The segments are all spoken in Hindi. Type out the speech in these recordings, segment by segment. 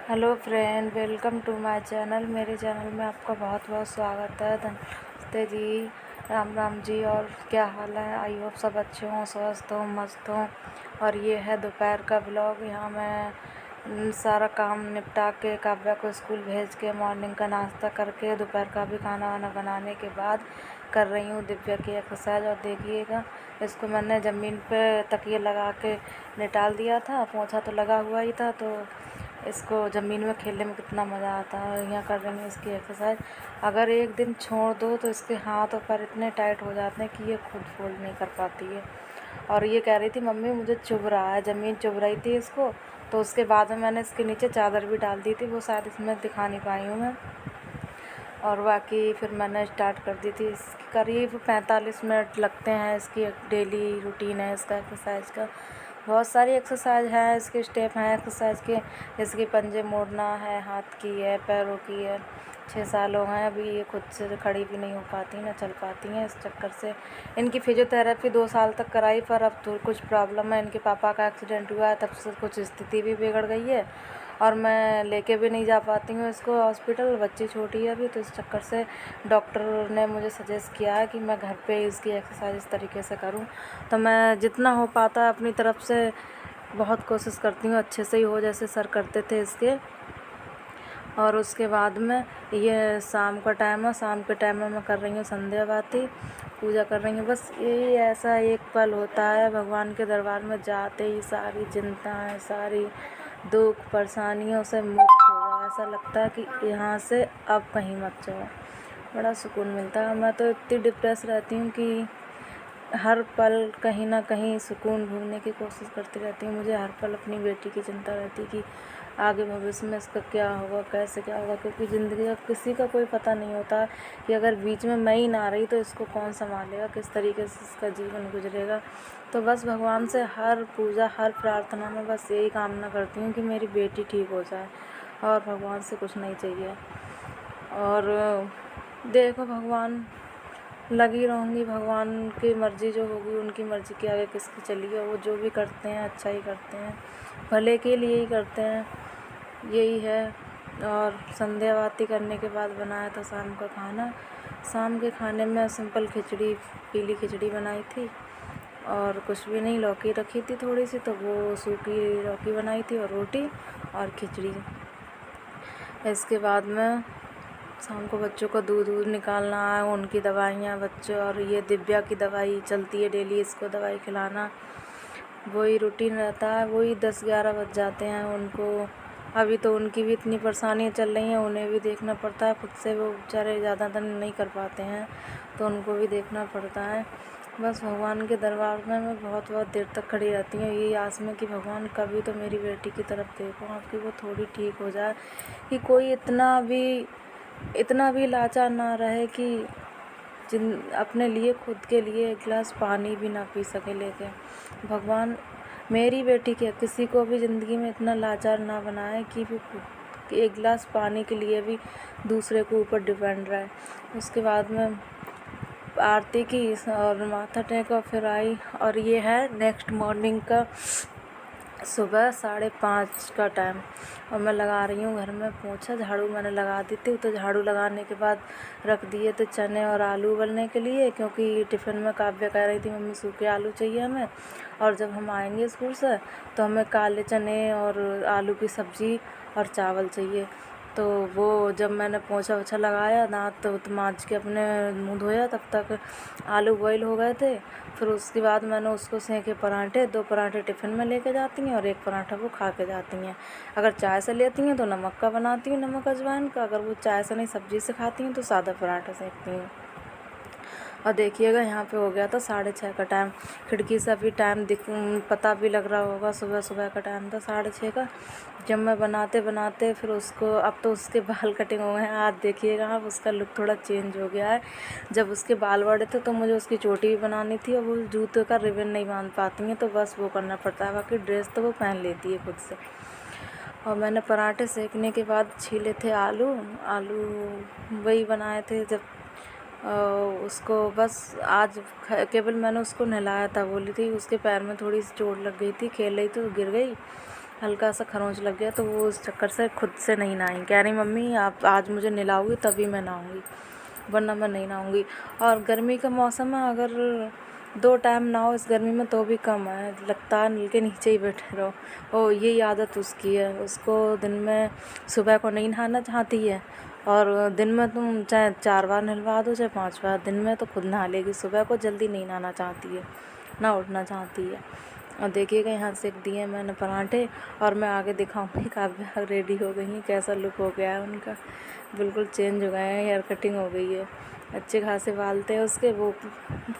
Hello friend, welcome to my channel. मेरे चैनल में आपका बहुत बहुत स्वागत है। नमस्ते जी, राम राम जी। और क्या हाल है? आई होप सब अच्छे हों, स्वस्थ हों, मस्त हों। और ये है दोपहर का ब्लॉग। यहाँ मैं सारा काम निपटा के काव्या को स्कूल भेज के मॉर्निंग का नाश्ता करके दोपहर का भी खाना वाना बनाने के बाद कर रही हूँ दिव्या की एक्सरसाइज। और देखिएगा, इसको मैंने ज़मीन पे तकिए लगा के निटाल दिया था। पोंछा तो लगा हुआ ही था, तो इसको ज़मीन में खेलने में कितना मज़ा आता है। यहाँ कर रही हूँ इसकी एक्सरसाइज। अगर एक दिन छोड़ दो तो इसके हाथ और पैर इतने टाइट हो जाते हैं कि ये खुद फोल्ड नहीं कर पाती है। और ये कह रही थी, मम्मी मुझे चुभ रहा है, ज़मीन चुभ रही थी इसको। तो उसके बाद में मैंने इसके नीचे चादर भी डाल दी थी, वो शायद इसमें दिखा नहीं पाई हूँ मैं। और बाकी फिर मैंने स्टार्ट कर दी थी। इसकी करीब 45 मिनट लगते हैं। इसकी डेली रूटीन है इसका एक्सरसाइज का। बहुत सारी एक्सरसाइज है, इसके स्टेप हैं एक्सरसाइज के। जैसे कि पंजे मोड़ना है, हाथ की है, पैरों की है। 6 साल हो गए अभी ये खुद से खड़ी भी नहीं हो पाती, ना चल पाती हैं। इस चक्कर से इनकी फिजियोथेरेपी 2 साल तक कराई, पर अब तो कुछ प्रॉब्लम है। इनके पापा का एक्सीडेंट हुआ है, तब से कुछ स्थिति भी बिगड़ गई है। और मैं लेके भी नहीं जा पाती हूँ इसको हॉस्पिटल। बच्ची छोटी है अभी, तो इस चक्कर से डॉक्टर ने मुझे सजेस्ट किया है कि मैं घर पे इसकी एक्सरसाइज इस तरीके से करूँ। तो मैं जितना हो पाता है अपनी तरफ से बहुत कोशिश करती हूँ अच्छे से ही हो, जैसे सर करते थे इसके। और उसके बाद में ये शाम का टाइम है, शाम के टाइम में मैं कर रही हूँ संध्या बाती, पूजा कर रही हूँ। बस यही ऐसा एक पल होता है भगवान के दरबार में जाते ही सारी चिंताएं, सारी दुख परेशानियों से मुक्त हो जाओ। ऐसा लगता है कि यहाँ से अब कहीं मत जाओ, बड़ा सुकून मिलता है। मैं तो इतनी डिप्रेस रहती हूँ कि हर पल कहीं ना कहीं सुकून ढूंढने की कोशिश करती रहती हूँ। मुझे हर पल अपनी बेटी की चिंता रहती है कि आगे भविष्य में इसका क्या होगा, कैसे क्या होगा। क्योंकि ज़िंदगी का किसी का कोई पता नहीं होता कि अगर बीच में मैं ही ना रही तो इसको कौन संभालेगा, किस तरीके से इसका जीवन गुजरेगा। तो बस भगवान से हर पूजा, हर प्रार्थना में बस यही कामना करती हूँ कि मेरी बेटी ठीक हो जाए, और भगवान से कुछ नहीं चाहिए। और देखो, भगवान लगी रहूँगी। भगवान की मर्ज़ी जो होगी, उनकी मर्ज़ी के आगे किसकी चलिए। वो जो भी करते हैं अच्छा ही करते हैं, भले के लिए ही करते हैं, यही है। और संध्या बाती करने के बाद बनाया था शाम का खाना। शाम के खाने में सिंपल खिचड़ी, पीली खिचड़ी बनाई थी, और कुछ भी नहीं। लौकी रखी थी थोड़ी सी, तो वो सूखी लौकी बनाई थी, और रोटी और खिचड़ी। इसके बाद में शाम को बच्चों का दूध निकालना है, उनकी दवाइयाँ बच्चों, और ये दिव्या की दवाई चलती है डेली, इसको दवाई खिलाना, वही रूटीन रहता है। वही 10-11 बज जाते हैं उनको। अभी तो उनकी भी इतनी परेशानियाँ चल रही हैं, उन्हें भी देखना पड़ता है। खुद से वो बेचारे ज़्यादा दिन नहीं कर पाते हैं, तो उनको भी देखना पड़ता है। बस भगवान के दरबार में मैं बहुत बहुत देर तक खड़ी रहती हूँ, यही आस में कि भगवान कभी तो मेरी बेटी की तरफ देखो, आपकी वो थोड़ी ठीक हो जाए। कि कोई इतना भी लाचार ना रहे कि जिन अपने लिए, खुद के लिए एक गिलास पानी भी ना पी सके लेके। भगवान मेरी बेटी के किसी को भी ज़िंदगी में इतना लाचार ना बनाए कि वो एक गिलास पानी के लिए भी दूसरे के ऊपर डिपेंड रहे। उसके बाद में आरती की और माथा टेका, फिर आई। और ये है नेक्स्ट मॉर्निंग का सुबह 5:30 का टाइम, और मैं लगा रही हूँ घर में पोंछा। झाड़ू मैंने लगा दी थी, तो झाड़ू लगाने के बाद रख दिए थे चने और आलू उबलने के लिए, क्योंकि टिफ़िन में काव्या कह रही थी मम्मी सूखे आलू चाहिए हमें, और जब हम आएंगे स्कूल से तो हमें काले चने और आलू की सब्ज़ी और चावल चाहिए। तो वो जब मैंने पोंछा वोछा लगाया, दांत तो मांज के अपने मुँह धोया, तब तक आलू बॉईल हो गए थे। फिर उसके बाद मैंने उसको सेंके पराठे, 2 पराठे टिफ़िन में लेके जाती हैं और 1 पराठा वो खा के जाती हैं। अगर चाय से लेती हैं तो नमक का बनाती हूँ, नमक अजवाइन का। अगर वो चाय से नहीं सब्ज़ी से खाती हैं तो सादा पराठा सेंकती हूँ। और देखिएगा, यहाँ पे हो गया था 6:30 का टाइम। खिड़की से अभी टाइम पता भी लग रहा होगा, सुबह सुबह का टाइम था 6:30 का। जब मैं बनाते बनाते फिर उसको, अब तो उसके बाल कटिंग हो गए हैं। आज देखिएगा आप, उसका लुक थोड़ा चेंज हो गया है। जब उसके बाल बड़े थे तो मुझे उसकी चोटी भी बनानी थी, और वो जूते का रिबन नहीं बांध पाती हैं, तो बस वो करना पड़ता है। बाकी ड्रेस तो वो पहन लेती है खुद से। और मैंने पराठे सेकने के बाद छीले थे आलू। आलू वही बनाए थे जब उसको बस आज केवल मैंने उसको नहलाया था। बोली थी उसके पैर में थोड़ी सी चोट लग गई थी, खेल रही थी तो गिर गई, हल्का सा खरोंच लग गया, तो वो उस चक्कर से खुद से नहीं नहाई। कह रही मम्मी आप आज मुझे नहलाओगी तभी मैं नहाऊँगी, वरना मैं नहीं नहाऊँगी। और गर्मी का मौसम है, अगर 2 टाइम नहाओ इस गर्मी में तो भी कम है, लगता है नल के नीचे ही बैठे रहो। और यही आदत उसकी है, उसको दिन में सुबह को नहीं नहाना चाहती है, और दिन में तुम चाहे 4 बार नहलवा दो चाहे 5 बार, दिन में तो खुद नहा लेगी। सुबह को जल्दी नहीं नहाना चाहती है, ना उठना चाहती है। और देखिएगा यहाँ सेक दिए मैंने पराठे, और मैं आगे दिखाऊंगी। काव्या रेडी हो गई हैं, कैसा लुक हो गया है उनका, बिल्कुल चेंज हो गए हैं, हेयर कटिंग हो गई है, अच्छे खासे बाल थे उसके। वो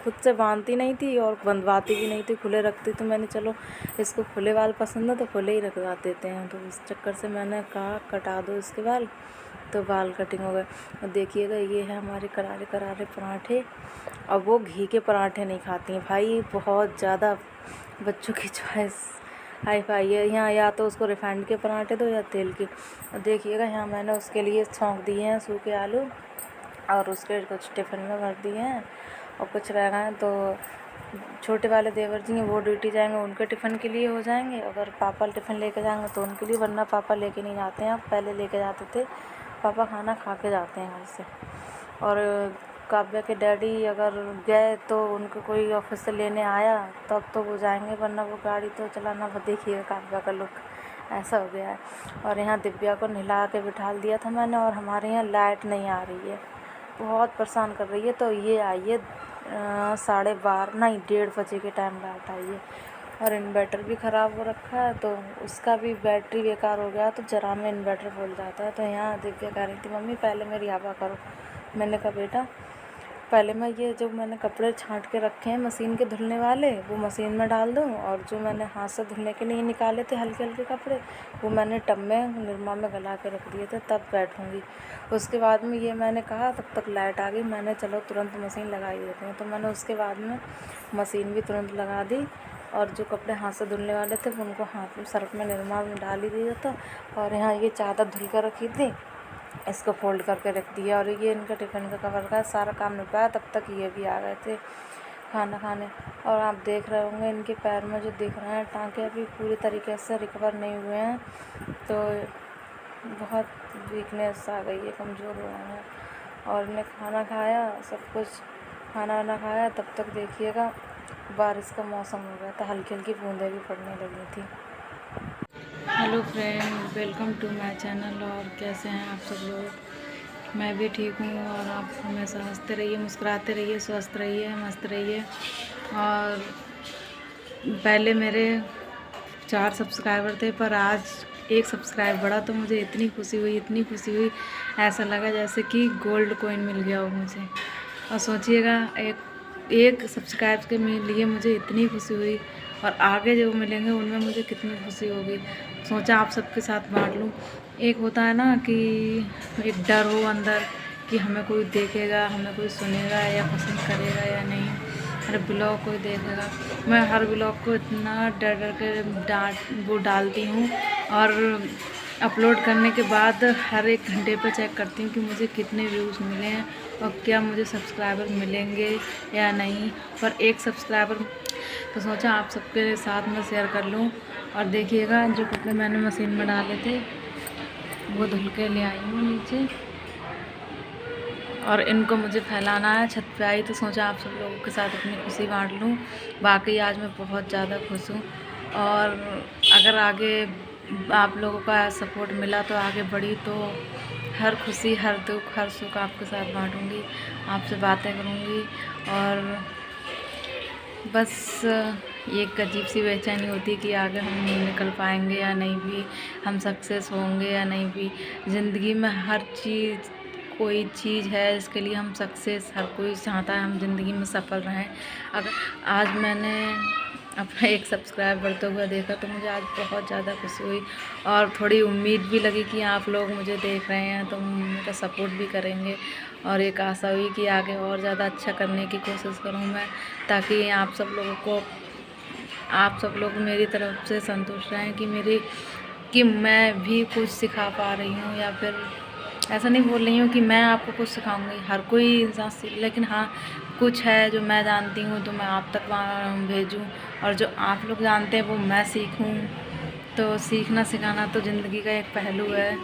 खुद से बांधती नहीं थी और बंधवाती भी नहीं थी, खुले रखती। तो मैंने चलो इसको खुले बाल पसंद है तो खुले ही रखवा देते हैं, तो इस चक्कर से मैंने कहा कटा दो इसके बाल, तो बाल कटिंग हो गए। और देखिएगा ये है हमारे करारे करारे पराठे। और वो घी के पराठे नहीं खाती हैं भाई, बहुत ज़्यादा बच्चों की चॉइस हाई फाई है यहाँ, या तो उसको रिफाइंड के पराठे दो या तेल के। और देखिएगा यहाँ मैंने उसके लिए छौंक दिए हैं सूखे आलू, और उसके कुछ टिफ़िन में भर दिए हैं, और कुछ रह गए हैं। तो छोटे वाले देवर जी हैं वो ड्यूटी जाएंगे, उनके टिफ़िन के लिए हो जाएंगे। अगर पापा टिफ़िन लेके जाएंगे तो उनके लिए, वरना पापा लेके नहीं जाते हैं, पहले लेके जाते थे। पापा खाना खा के जाते हैं घर से। और काव्या के डैडी अगर गए तो उनको कोई ऑफिस से लेने आया तब तो वो जाएंगे, वरना वो गाड़ी तो चलाना। देखिए काव्या का लुक ऐसा हो गया है। और यहाँ दिव्या को नहला के बिठा दिया था मैंने, और हमारे यहाँ लाइट नहीं आ रही है, बहुत परेशान कर रही है। तो ये आई है 12:30 नहीं 1:30 बजे के टाइम लाइट आई है। और इन्वर्टर भी ख़राब हो रखा है, तो उसका भी बैटरी बेकार हो गया, तो जरा में इन्वर्टर बोल जाता है। तो यहाँ दिव्या कह रही थी मम्मी पहले मेरी हवा करो। मैंने कहा बेटा पहले मैं ये जो मैंने कपड़े छांट के रखे हैं मशीन के धुलने वाले वो मशीन में डाल दूँ, और जो मैंने हाथ से धुलने के लिए निकाले थे हल्के हल्के कपड़े वो मैंने टब में निरमा में गला के रख दिए थे, तब बैठूँगी। उसके बाद में ये मैंने कहा तब तक लाइट आ गई, मैंने चलो तुरंत मशीन लगा ही देते हैं। तो मैंने उसके बाद में मशीन भी तुरंत लगा दी, और जो कपड़े हाथ से धुलने वाले थे उनको हाथ में सर्फ में निरमा में डाल ही दिया था। और यहाँ ये चादर धुल कर रखी थी, इसको फोल्ड करके रख दिया। और ये इनका टिफ़िन का कवर का सारा काम निपटाया, तब तक ये भी आ गए थे खाना खाने। और आप देख रहे होंगे इनके पैर में जो दिख रहे हैं टाँके अभी पूरी तरीके से रिकवर नहीं हुए हैं, तो बहुत वीकनेस आ गई है, कमज़ोर हो रहे हैं। और इन्हें खाना खाया, सब कुछ खाना वाना खाया, तब तक देखिएगा बारिश का मौसम हो गया था, हल्की हल्की बूंदें भी पड़ने लगी थी। Hello friend, welcome to my channel. और कैसे हैं आप सब लोग? मैं भी ठीक हूँ, और आप हमेशा हंसते रहिए, मुस्कुराते रहिए, स्वस्थ रहिए, मस्त रहिए। और पहले मेरे 4 सब्सक्राइबर थे, पर आज 1 सब्सक्राइब बढ़ा, तो मुझे इतनी खुशी हुई, इतनी खुशी हुई, ऐसा लगा जैसे कि गोल्ड कॉइन मिल गया हो मुझे। और सोचिएगा एक सब्सक्राइब के लिए मुझे इतनी खुशी हुई, और आगे जो मिलेंगे उनमें मुझे कितनी खुशी होगी। सोचा आप सबके साथ बांट लूँ। एक होता है ना कि एक डर हो अंदर कि हमें कोई देखेगा, हमें कोई सुनेगा या पसंद करेगा या नहीं, हर ब्लॉग कोई देखेगा। मैं हर ब्लॉग को इतना डर डर के डालती हूँ, और अपलोड करने के बाद हर 1 घंटे पे चेक करती हूँ कि मुझे कितने व्यूज़ मिले हैं और क्या मुझे सब्सक्राइबर मिलेंगे या नहीं। पर 1 सब्सक्राइबर, तो सोचा आप सबके साथ में शेयर कर लूँ। और देखिएगा जो कपड़े मैंने मशीन में डाले थे वो धुल के ले आई हूँ नीचे, और इनको मुझे फैलाना है। छत पे आई तो सोचा आप सब लोगों के साथ अपनी खुशी बांट लूँ। बाकी आज मैं बहुत ज़्यादा खुश हूँ, और अगर आगे आप लोगों का सपोर्ट मिला तो आगे बढ़ी, तो हर खुशी, हर दुख, हर सुख आपके साथ बांटूँगी, आपसे बातें करूँगी। और बस एक अजीब सी बेचैनी होती है कि आगे हम निकल पाएंगे या नहीं भी, हम सक्सेस होंगे या नहीं भी। ज़िंदगी में हर चीज़, कोई चीज़ है इसके लिए हम सक्सेस, हर कोई चाहता है हम ज़िंदगी में सफल रहें। अगर आज मैंने अपना 1 सब्सक्राइब बढ़ता हुआ देखा तो मुझे आज बहुत ज़्यादा खुशी हुई, और थोड़ी उम्मीद भी लगी कि आप लोग मुझे देख रहे हैं तो मेरा सपोर्ट भी करेंगे। और एक आशा हुई कि आगे और ज़्यादा अच्छा करने की कोशिश करूँ मैं, ताकि आप सब लोग मेरी तरफ से संतुष्ट रहें कि मैं भी कुछ सिखा पा रही हूँ। या फिर ऐसा नहीं बोल रही हूँ कि मैं आपको कुछ सिखाऊंगी, हर कोई इंसान सीख, लेकिन हाँ कुछ है जो मैं जानती हूँ तो मैं आप तक भेजूँ, और जो आप लोग जानते हैं वो मैं सीखूँ। तो सीखना सिखाना तो ज़िंदगी का एक पहलू है।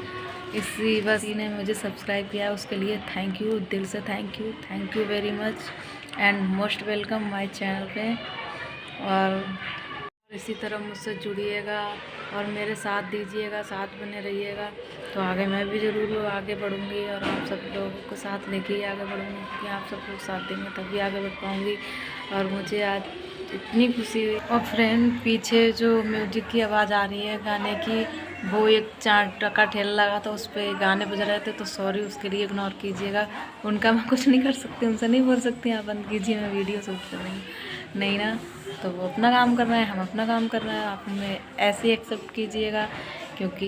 इसी बस ने मुझे सब्सक्राइब किया, उसके लिए थैंक यू, दिल से thank you very much and most welcome my channel पे। और इसी तरह मुझसे जुड़िएगा और मेरे साथ दीजिएगा, साथ बने रहिएगा, तो आगे मैं भी ज़रूर आगे बढ़ूँगी और आप सब लोगों को साथ लेके ही आगे बढ़ूँगी, क्योंकि आप सब लोग साथ देंगे तभी आगे बढ़ पाऊँगी। और मुझे आज इतनी खुशी हुई। और फ्रेंड, पीछे जो म्यूजिक की आवाज़ आ रही है गाने की, वो एक 4 का ठेला लगा था, उस पर गाने बज रहे थे, तो सॉरी, उसके लिए इग्नोर कीजिएगा। उनका मैं कुछ नहीं कर सकती, उनसे नहीं बोल सकती आप बंद कीजिए, मैं वीडियो शूट कर रही हूँ, नहीं ना। तो वो अपना काम कर रहे हैं, हम अपना काम कर रहे हैं, आप हमें ऐसे ही एक्सेप्ट कीजिएगा, क्योंकि